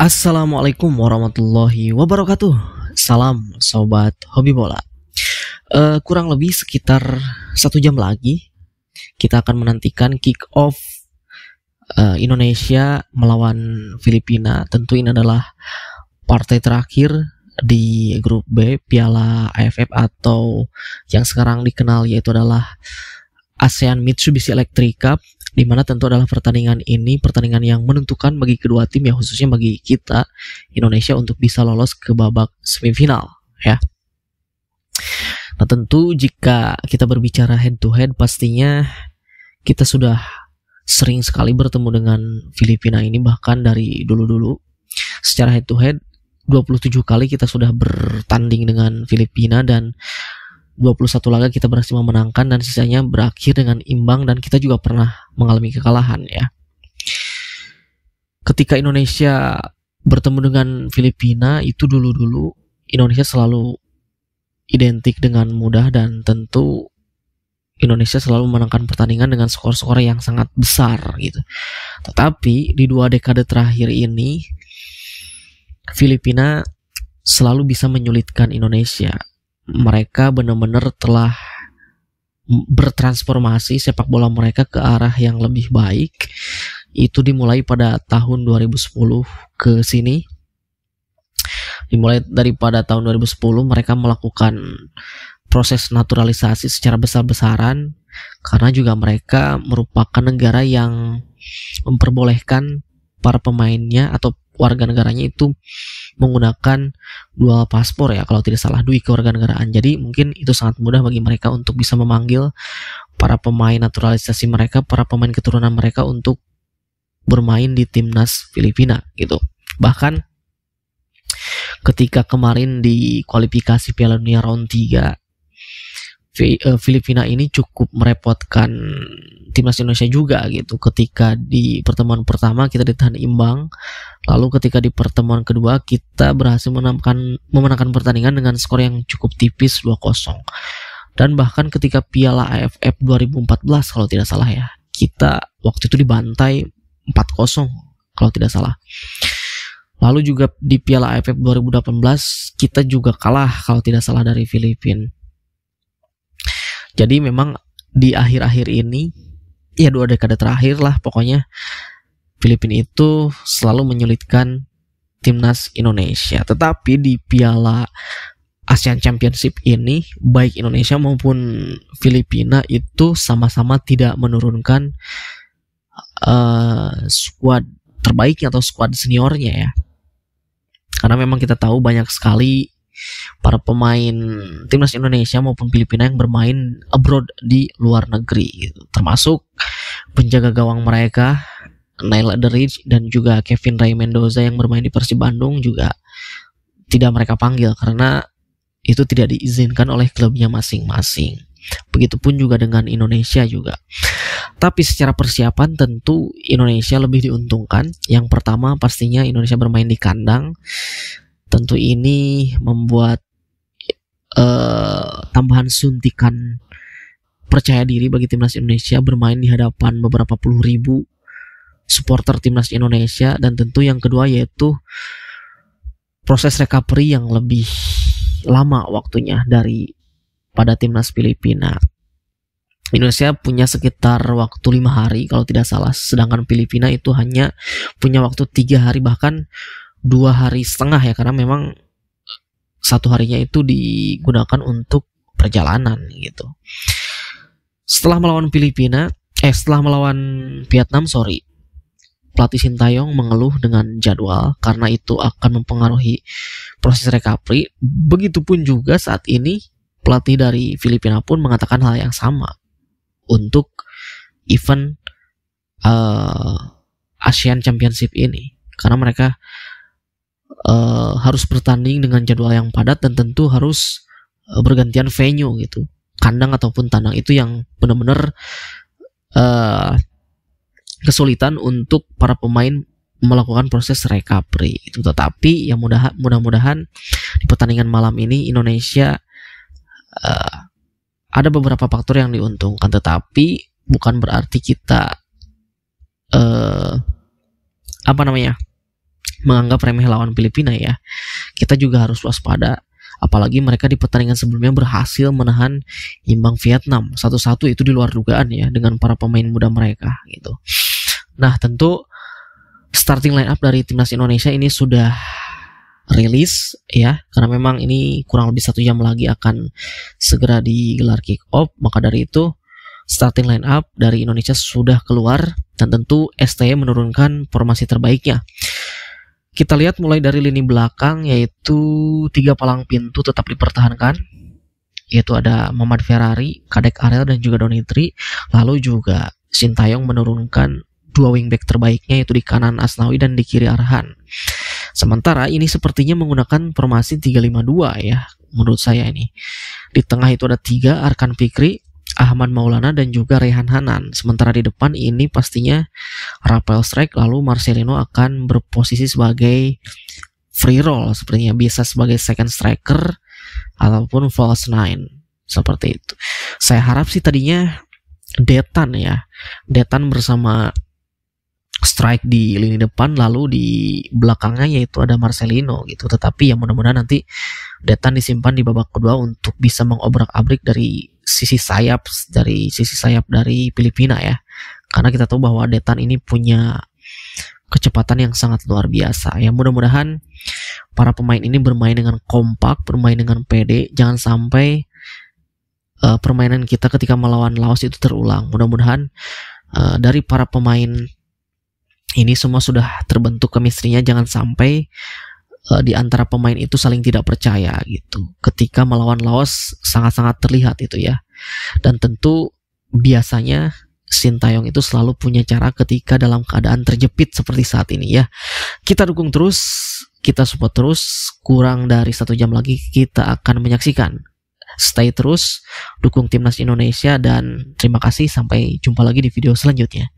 Assalamualaikum warahmatullahi wabarakatuh. Salam sobat hobi bola. Kurang lebih sekitar 1 jam lagi kita akan menantikan kick off Indonesia melawan Filipina. Tentu ini adalah partai terakhir di grup B Piala AFF atau yang sekarang dikenal yaitu adalah ASEAN Mitsubishi Electric Cup, di mana tentu adalah pertandingan yang menentukan bagi kedua tim, ya khususnya bagi kita Indonesia untuk bisa lolos ke babak semifinal ya. Nah, tentu jika kita berbicara head to head, pastinya kita sudah sering sekali bertemu dengan Filipina ini, bahkan dari dulu-dulu secara head to head 27 kali kita sudah bertanding dengan Filipina dan 21 laga kita berhasil memenangkan dan sisanya berakhir dengan imbang, dan kita juga pernah mengalami kekalahan ya. Ketika Indonesia bertemu dengan Filipina itu dulu-dulu Indonesia selalu identik dengan mudah, dan tentu Indonesia selalu memenangkan pertandingan dengan skor-skor yang sangat besar gitu. Tetapi di 2 dekade terakhir ini Filipina selalu bisa menyulitkan Indonesia. Mereka benar-benar telah bertransformasi sepak bola mereka ke arah yang lebih baik. Itu dimulai pada tahun 2010 ke sini. Dimulai daripada tahun 2010 mereka melakukan proses naturalisasi secara besar-besaran, karena juga mereka merupakan negara yang memperbolehkan para pemainnya atau warga negaranya itu menggunakan dual paspor ya, kalau tidak salah, dui kewarganegaraan. Jadi mungkin itu sangat mudah bagi mereka untuk bisa memanggil para pemain naturalisasi mereka, para pemain keturunan mereka untuk bermain di timnas Filipina gitu. Bahkan ketika kemarin di kualifikasi Piala Dunia round 3, Filipina ini cukup merepotkan timnas Indonesia juga gitu. Ketika di pertemuan pertama kita ditahan imbang, lalu ketika di pertemuan kedua kita berhasil memenangkan pertandingan dengan skor yang cukup tipis 2-0. Dan bahkan ketika Piala AFF 2014 kalau tidak salah ya, kita waktu itu dibantai 4-0 kalau tidak salah. Lalu juga di Piala AFF 2018 kita juga kalah kalau tidak salah dari Filipina. Jadi memang di akhir-akhir ini, ya 2 dekade terakhir lah pokoknya, Filipina itu selalu menyulitkan timnas Indonesia. Tetapi di Piala ASEAN Championship ini, baik Indonesia maupun Filipina itu sama-sama tidak menurunkan skuad terbaiknya atau skuad seniornya ya. Karena memang kita tahu banyak sekali para pemain timnas Indonesia maupun Filipina yang bermain abroad di luar negeri gitu. Termasuk penjaga gawang mereka Neil Ederich dan juga Kevin Ray Mendoza yang bermain di Persib Bandung juga tidak mereka panggil karena itu tidak diizinkan oleh klubnya masing-masing. Begitupun juga dengan Indonesia juga. Tapi secara persiapan tentu Indonesia lebih diuntungkan. Yang pertama pastinya Indonesia bermain di kandang. Tentu ini membuat tambahan suntikan percaya diri bagi timnas Indonesia bermain di hadapan beberapa puluh ribu supporter timnas Indonesia. Dan tentu yang kedua yaitu proses recovery yang lebih lama waktunya daripada timnas Filipina. Indonesia punya sekitar waktu 5 hari kalau tidak salah, sedangkan Filipina itu hanya punya waktu 3 hari, bahkan 2 hari setengah ya, karena memang 1 harinya itu digunakan untuk perjalanan gitu. Setelah melawan Vietnam, pelatih Sintayong mengeluh dengan jadwal karena itu akan mempengaruhi proses recovery. Begitupun juga saat ini pelatih dari Filipina pun mengatakan hal yang sama untuk event ASEAN Championship ini, karena mereka harus bertanding dengan jadwal yang padat dan tentu harus bergantian venue gitu, kandang ataupun tandang. Itu yang benar-benar kesulitan untuk para pemain melakukan proses recovery itu. Tetapi yang mudah-mudahan di pertandingan malam ini Indonesia ada beberapa faktor yang diuntungkan, tetapi bukan berarti kita menganggap remeh lawan Filipina ya. Kita juga harus waspada. Apalagi mereka di pertandingan sebelumnya berhasil menahan imbang Vietnam 1-1, itu di luar dugaan ya dengan para pemain muda mereka gitu. Nah, tentu starting line up dari timnas Indonesia ini sudah rilis ya, karena memang ini kurang lebih 1 jam lagi akan segera digelar kick off. Maka dari itu starting line up dari Indonesia sudah keluar dan tentu STY menurunkan formasi terbaiknya. Kita lihat mulai dari lini belakang, yaitu 3 palang pintu tetap dipertahankan, yaitu ada Muhammad Ferrari, Kadek Ariel, dan juga Donitri. Lalu juga Sintayong menurunkan 2 wingback terbaiknya, yaitu di kanan Asnawi dan di kiri Arhan. Sementara ini sepertinya menggunakan formasi 3-5-2 ya, menurut saya ini. Di tengah itu ada 3, Arkan Fikri, Ahmad Maulana, dan juga Rehan Hanan. Sementara di depan ini pastinya Rafael Strike, lalu Marcelino akan berposisi sebagai free roll, sepertinya bisa sebagai second striker ataupun false nine, seperti itu. Saya harap sih tadinya Detan ya, Detan bersama Strike di lini depan, lalu di belakangnya yaitu ada Marcelino gitu. Tetapi ya mudah-mudahan nanti Detan disimpan di babak kedua untuk bisa mengobrak-abrik dari sisi sayap dari Filipina ya. Karena kita tahu bahwa Detan ini punya kecepatan yang sangat luar biasa. Ya mudah-mudahan para pemain ini bermain dengan kompak, bermain dengan pede, jangan sampai permainan kita ketika melawan Laos itu terulang. Mudah-mudahan dari para pemain ini semua sudah terbentuk chemistry-nya, jangan sampai di antara pemain itu saling tidak percaya gitu. Ketika melawan Laos sangat-sangat terlihat itu ya. Dan tentu biasanya Sintayong itu selalu punya cara ketika dalam keadaan terjepit seperti saat ini ya. Kita dukung terus, kita support terus. Kurang dari 1 jam lagi kita akan menyaksikan. Stay terus, dukung timnas Indonesia, dan terima kasih, sampai jumpa lagi di video selanjutnya.